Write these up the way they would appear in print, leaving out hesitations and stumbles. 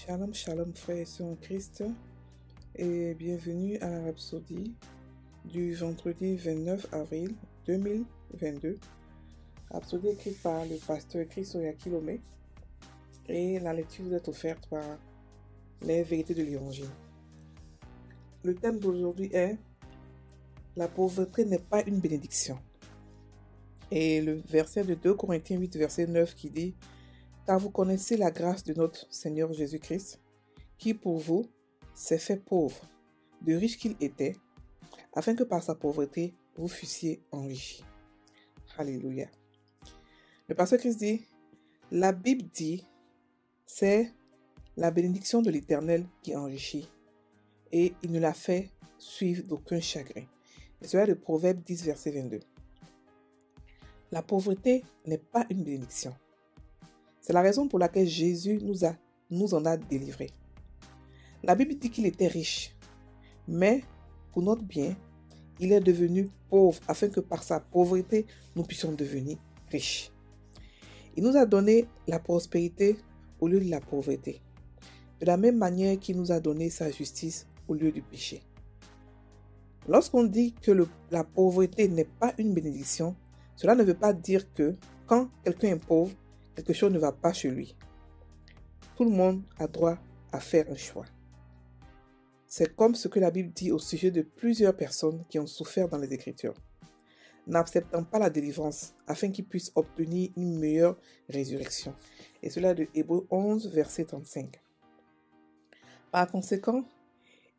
Shalom, shalom, frères et sœurs en Christ, et bienvenue à la Rhapsodie du vendredi 29 avril 2022. Rhapsodie écrite par le pasteur Christoya Kilomé, et la lecture vous est offerte par les vérités de l'Évangile. Le thème d'aujourd'hui est « La pauvreté n'est pas une bénédiction ». Et le verset de 2 Corinthiens 8, verset 9 qui dit « Car vous connaissez la grâce de notre Seigneur Jésus-Christ, qui pour vous s'est fait pauvre, de riche qu'il était, afin que par sa pauvreté vous fussiez enrichis. » Alléluia. Le pasteur Christ dit, la Bible dit, c'est la bénédiction de l'Éternel qui enrichit, et il ne la fait suivre d'aucun chagrin. Et cela est de Proverbe 10, verset 22. La pauvreté n'est pas une bénédiction. C'est la raison pour laquelle Jésus nous en a délivrés. La Bible dit qu'il était riche, mais pour notre bien, il est devenu pauvre afin que par sa pauvreté, nous puissions devenir riches. Il nous a donné la prospérité au lieu de la pauvreté, de la même manière qu'il nous a donné sa justice au lieu du péché. Lorsqu'on dit que la pauvreté n'est pas une bénédiction, cela ne veut pas dire que quand quelqu'un est pauvre, quelque chose ne va pas chez lui. Tout le monde a droit à faire un choix. C'est comme ce que la Bible dit au sujet de plusieurs personnes qui ont souffert dans les Écritures, n'acceptant pas la délivrance afin qu'ils puissent obtenir une meilleure résurrection. Et cela de Hébreux 11, verset 35. Par conséquent,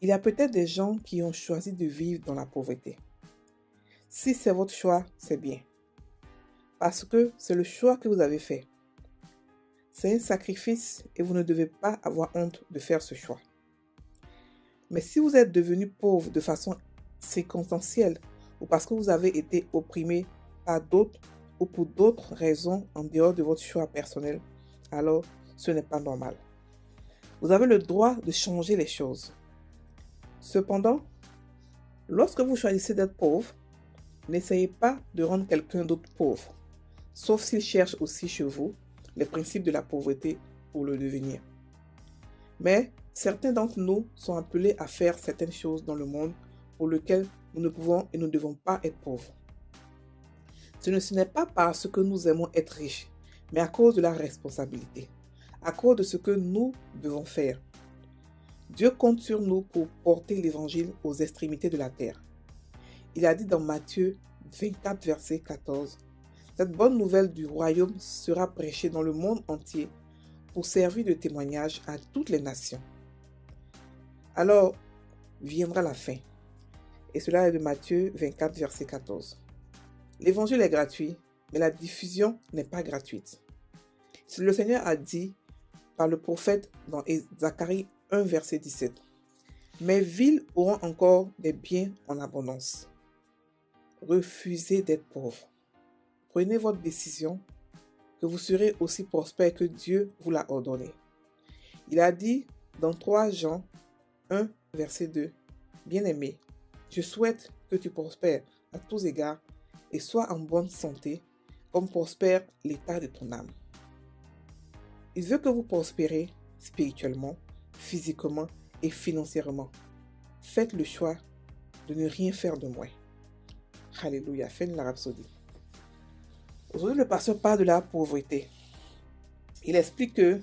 il y a peut-être des gens qui ont choisi de vivre dans la pauvreté. Si c'est votre choix, c'est bien. Parce que c'est le choix que vous avez fait. C'est un sacrifice et vous ne devez pas avoir honte de faire ce choix. Mais si vous êtes devenu pauvre de façon circonstancielle ou parce que vous avez été opprimé par d'autres ou pour d'autres raisons en dehors de votre choix personnel, alors ce n'est pas normal. Vous avez le droit de changer les choses. Cependant, lorsque vous choisissez d'être pauvre, n'essayez pas de rendre quelqu'un d'autre pauvre, sauf s'il cherche aussi chez vous les principes de la pauvreté pour le devenir. Mais certains d'entre nous sont appelés à faire certaines choses dans le monde pour lesquelles nous ne pouvons et nous ne devons pas être pauvres. Ce n'est pas parce que nous aimons être riches, mais à cause de la responsabilité, à cause de ce que nous devons faire. Dieu compte sur nous pour porter l'évangile aux extrémités de la terre. Il a dit dans Matthieu 24, verset 14, « Cette bonne nouvelle du royaume sera prêchée dans le monde entier pour servir de témoignage à toutes les nations. Alors viendra la fin. » Et cela est de Matthieu 24, verset 14. L'évangile est gratuit, mais la diffusion n'est pas gratuite. Le Seigneur a dit par le prophète dans Zacharie 1, verset 17, « Mes villes auront encore des biens en abondance. » Refusez d'être pauvre. Prenez votre décision, que vous serez aussi prospère que Dieu vous l'a ordonné. Il a dit dans 3 Jean 1, verset 2, « Bien-aimé, je souhaite que tu prospères à tous égards et sois en bonne santé, comme prospère l'état de ton âme. » Il veut que vous prospérez spirituellement, physiquement et financièrement. Faites le choix de ne rien faire de moins. Alléluia, fin de la Rhapsodie. Aujourd'hui, le pasteur parle de la pauvreté. Il explique que,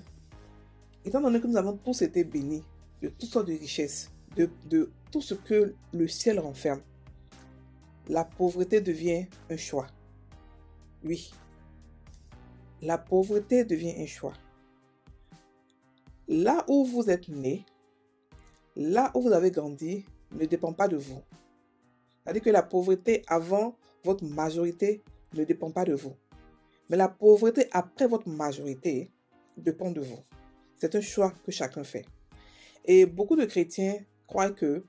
étant donné que nous avons tous été bénis de toutes sortes de richesses, de tout ce que le ciel renferme, la pauvreté devient un choix. Oui, la pauvreté devient un choix. Là où vous êtes né, là où vous avez grandi, ne dépend pas de vous. C'est-à-dire que la pauvreté avant votre majorité ne dépend pas de vous. Mais la pauvreté après votre majorité dépend de vous. C'est un choix que chacun fait. Et beaucoup de chrétiens croient que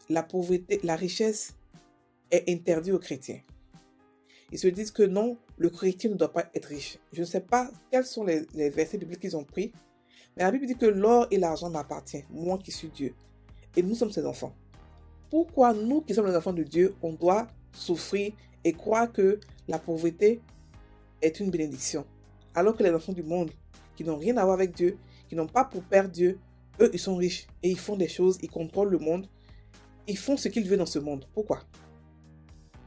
la pauvreté, la richesse est interdite aux chrétiens. Ils se disent que non, le chrétien ne doit pas être riche. Je ne sais pas quels sont les versets bibliques qu'ils ont pris, mais la Bible dit que l'or et l'argent m'appartiennent, moi qui suis Dieu. Et nous sommes ses enfants. Pourquoi nous qui sommes les enfants de Dieu, on doit souffrir et croire que la pauvreté est une bénédiction, alors que les enfants du monde qui n'ont rien à voir avec Dieu, qui n'ont pas pour père Dieu, eux, ils sont riches et ils font des choses, ils contrôlent le monde, ils font ce qu'ils veulent dans ce monde. Pourquoi?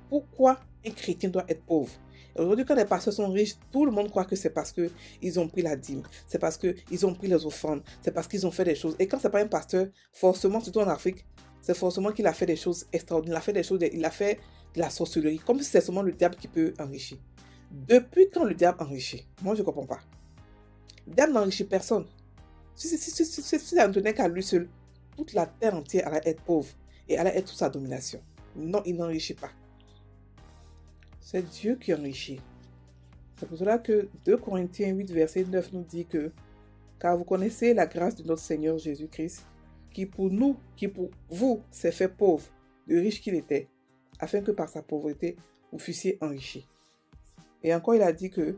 Pourquoi un chrétien doit être pauvre? Aujourd'hui, quand les pasteurs sont riches, tout le monde croit que c'est parce qu'ils ont pris la dîme, c'est parce qu'ils ont pris les offrandes, c'est parce qu'ils ont fait des choses. Et quand ce n'est pas un pasteur, forcément, surtout en Afrique, c'est forcément qu'il a fait des choses extraordinaires, il a fait de la sorcellerie, comme si c'est seulement le diable qui peut enrichir. Depuis quand le diable enrichit? Moi, je ne comprends pas. Le diable n'enrichit personne. Si ça ne tenait qu'à lui seul, toute la terre entière allait être pauvre et allait être sous sa domination. Non, il n'enrichit pas. C'est Dieu qui enrichit. C'est pour cela que 2 Corinthiens 8, verset 9 nous dit que « Car vous connaissez la grâce de notre Seigneur Jésus-Christ, qui pour vous s'est fait pauvre, de riche qu'il était, afin que par sa pauvreté, vous fussiez enrichis. » Et encore, il a dit que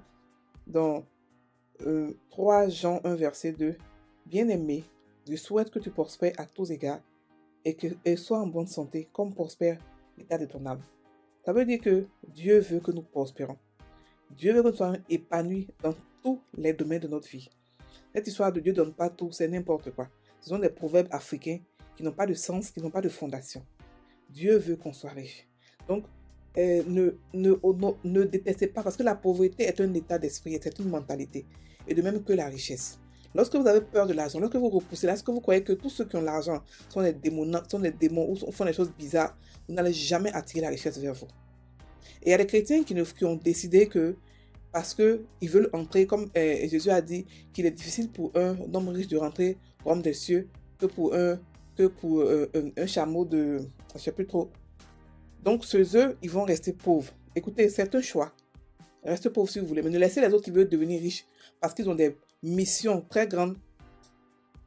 dans 3 Jean 1, verset 2, « Bien-aimé, je souhaite que tu prospères à tous égards et sois en bonne santé, comme prospère l'état de ton âme. » Ça veut dire que Dieu veut que nous prospérons. Dieu veut que nous soyons épanouis dans tous les domaines de notre vie. Cette histoire de Dieu ne donne pas tout, c'est n'importe quoi. Ce sont des proverbes africains qui n'ont pas de sens, qui n'ont pas de fondation. Dieu veut qu'on soit riche. Donc, ne détestez pas, parce que la pauvreté est un état d'esprit, c'est une mentalité. Et de même que la richesse. Lorsque vous avez peur de l'argent, lorsque vous repoussez, lorsque vous croyez que tous ceux qui ont l'argent sont des démons ou font des choses bizarres, vous n'allez jamais attirer la richesse vers vous. Et il y a des chrétiens qui ont décidé que, parce qu'ils veulent entrer, comme Jésus a dit, qu'il est difficile pour un homme riche de rentrer au royaume des cieux que pour un chameau de... Je ne sais plus trop. Donc, ceux-eux, ils vont rester pauvres. Écoutez, c'est un choix. Restez pauvres si vous voulez, mais ne laissez les autres qui veulent devenir riches parce qu'ils ont des missions très grandes.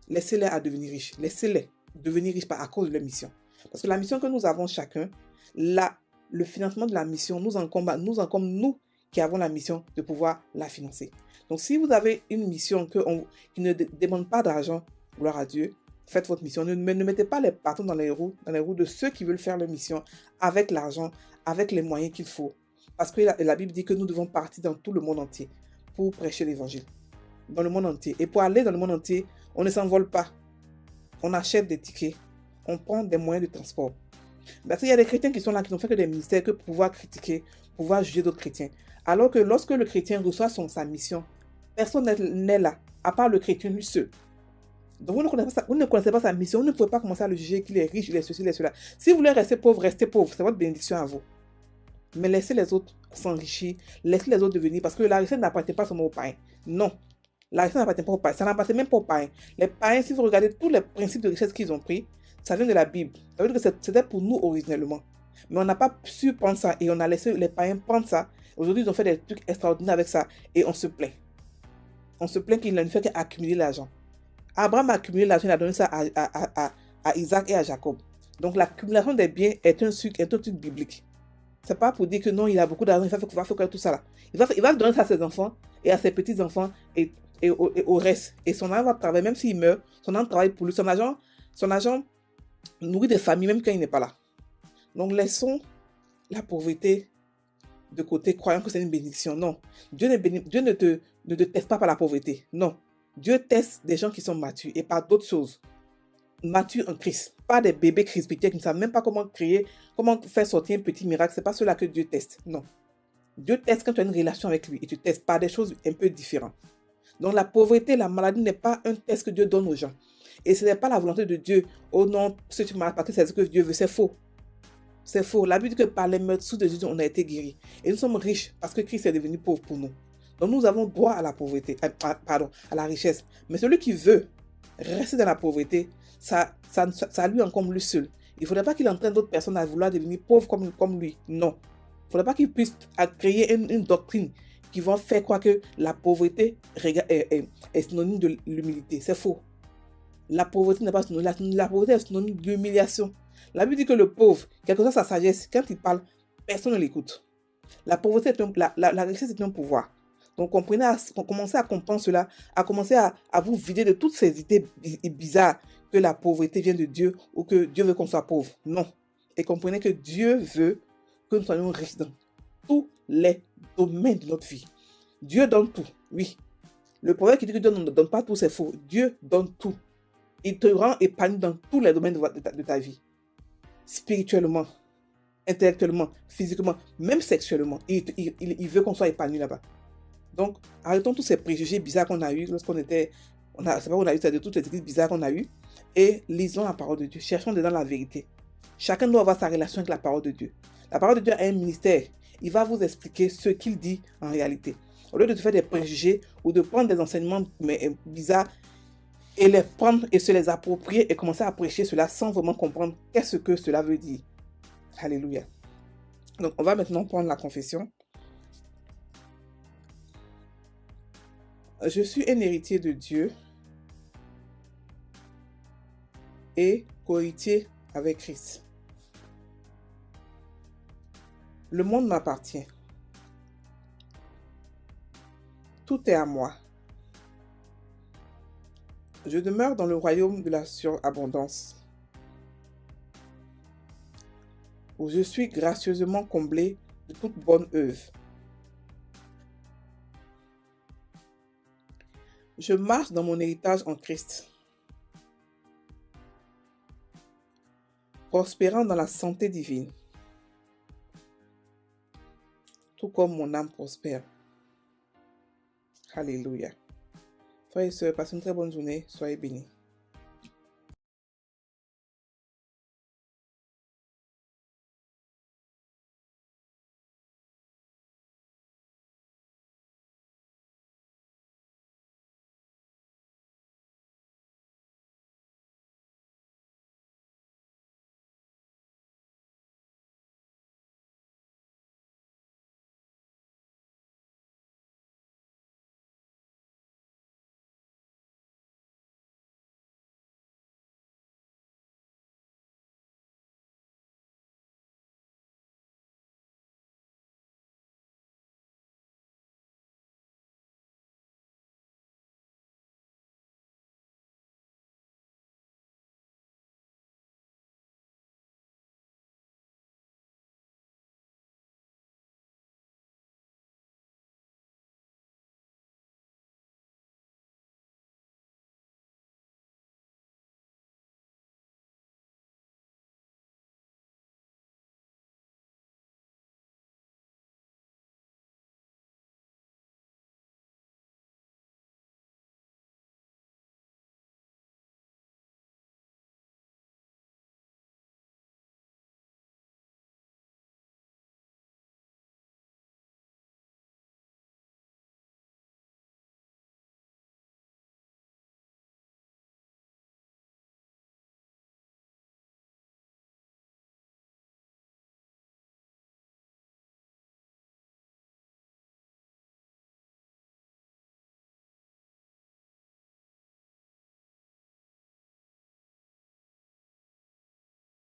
Laissez-les à devenir riches. Laissez-les devenir riches à cause de leur mission. Parce que la mission que nous avons chacun, le financement de la mission nous encombe nous qui avons la mission de pouvoir la financer. Donc, si vous avez une mission qui ne demande pas d'argent, gloire à Dieu, faites votre mission. Ne mettez pas les bâtons dans les roues de ceux qui veulent faire leur mission avec l'argent, avec les moyens qu'il faut. Parce que la Bible dit que nous devons partir dans tout le monde entier pour prêcher l'évangile. Dans le monde entier. Et pour aller dans le monde entier, on ne s'envole pas. On achète des tickets. On prend des moyens de transport. Parce qu'il y a des chrétiens qui sont là, qui n'ont fait que des ministères, que pour pouvoir critiquer, pouvoir juger d'autres chrétiens. Alors que lorsque le chrétien reçoit sa mission, personne n'est là, à part le chrétien lui seul. Donc vous ne connaissez pas sa mission, vous ne pouvez pas commencer à le juger qu'il est riche, il est ceci, il est cela. Si vous voulez rester pauvre, restez pauvre. C'est votre bénédiction à vous. Mais laissez les autres s'enrichir, laissez les autres devenir, parce que la richesse n'appartient pas seulement aux païens. Non. La richesse n'appartient pas aux païens. Ça n'appartient même pas aux païens. Les païens, si vous regardez tous les principes de richesse qu'ils ont pris, ça vient de la Bible. Ça veut dire que c'était pour nous originellement. Mais on n'a pas su prendre ça et on a laissé les païens prendre ça. Aujourd'hui, ils ont fait des trucs extraordinaires avec ça et on se plaint. On se plaint qu'il ne fait qu'accumuler l'argent. Abraham a accumulé l'argent, il a donné ça à Isaac et à Jacob. Donc l'accumulation des biens est un truc biblique. C'est pas pour dire que non, il a beaucoup d'argent, il va faire tout ça là. Il va donner ça à ses enfants et à ses petits-enfants et au reste. Et son argent va travailler, même s'il meurt, son argent travaille pour lui. Son argent nourrit des familles, même quand il n'est pas là. Donc laissons la pauvreté de côté, croyant que c'est une bénédiction. Non. Dieu ne te teste pas par la pauvreté. Non. Dieu teste des gens qui sont matures et par d'autres choses. Matures en Christ. Pas des bébés crispitiers qui ne savent même pas comment faire sortir un petit miracle. Ce n'est pas cela que Dieu teste. Non. Dieu teste quand tu as une relation avec lui et tu testes par des choses un peu différentes. Donc la pauvreté, la maladie n'est pas un test que Dieu donne aux gens. Et ce n'est pas la volonté de Dieu. Oh non, si tu m'as parce que c'est ce que Dieu veut. C'est faux. C'est faux. La Bible dit que par les meurtres de Jésus, on a été guéris. Et nous sommes riches parce que Christ est devenu pauvre pour nous. Donc nous avons droit à la pauvreté, à la richesse. Mais celui qui veut rester dans la pauvreté, ça lui encombre lui seul. Il ne faudrait pas qu'il entraîne d'autres personnes à vouloir devenir pauvres comme lui. Non. Il ne faudrait pas qu'il puisse créer une doctrine qui va faire croire que la pauvreté est synonyme de l'humilité. C'est faux. La pauvreté n'est pas synonyme. La pauvreté est synonyme de l'humiliation. La Bible dit que le pauvre, quelle que soit sa sagesse, quand il parle, personne ne l'écoute. La pauvreté la richesse est un pouvoir. Donc, commencez à comprendre cela, à commencer à vous vider de toutes ces idées bizarres que la pauvreté vient de Dieu ou que Dieu veut qu'on soit pauvre. Non. Et comprenez que Dieu veut que nous soyons riches dans tous les domaines de notre vie. Dieu donne tout, oui. Le proverbe qui dit que Dieu ne donne pas tout, c'est faux. Dieu donne tout. Il te rend épanoui dans tous les domaines de ta vie. Spirituellement, intellectuellement, physiquement, même sexuellement. Il veut qu'on soit épanoui là-bas. Donc, arrêtons tous ces préjugés bizarres qu'on a eus lorsqu'on était... c'est pas qu'on a eu, c'est de toutes les églises bizarres qu'on a eues. Et lisons la parole de Dieu. Cherchons dedans la vérité. Chacun doit avoir sa relation avec la parole de Dieu. La parole de Dieu a un ministère. Il va vous expliquer ce qu'il dit en réalité. Au lieu de te faire des préjugés ou de prendre des enseignements bizarres et les prendre et se les approprier et commencer à prêcher cela sans vraiment comprendre qu'est-ce que cela veut dire. Alléluia. Donc, on va maintenant prendre la confession. Je suis un héritier de Dieu et co-héritier avec Christ. Le monde m'appartient. Tout est à moi. Je demeure dans le royaume de la surabondance, où je suis gracieusement comblé de toute bonne œuvre. Je marche dans mon héritage en Christ, prospérant dans la santé divine, tout comme mon âme prospère. Alléluia. Frères et sœurs, passez une très bonne journée. Soyez bénis.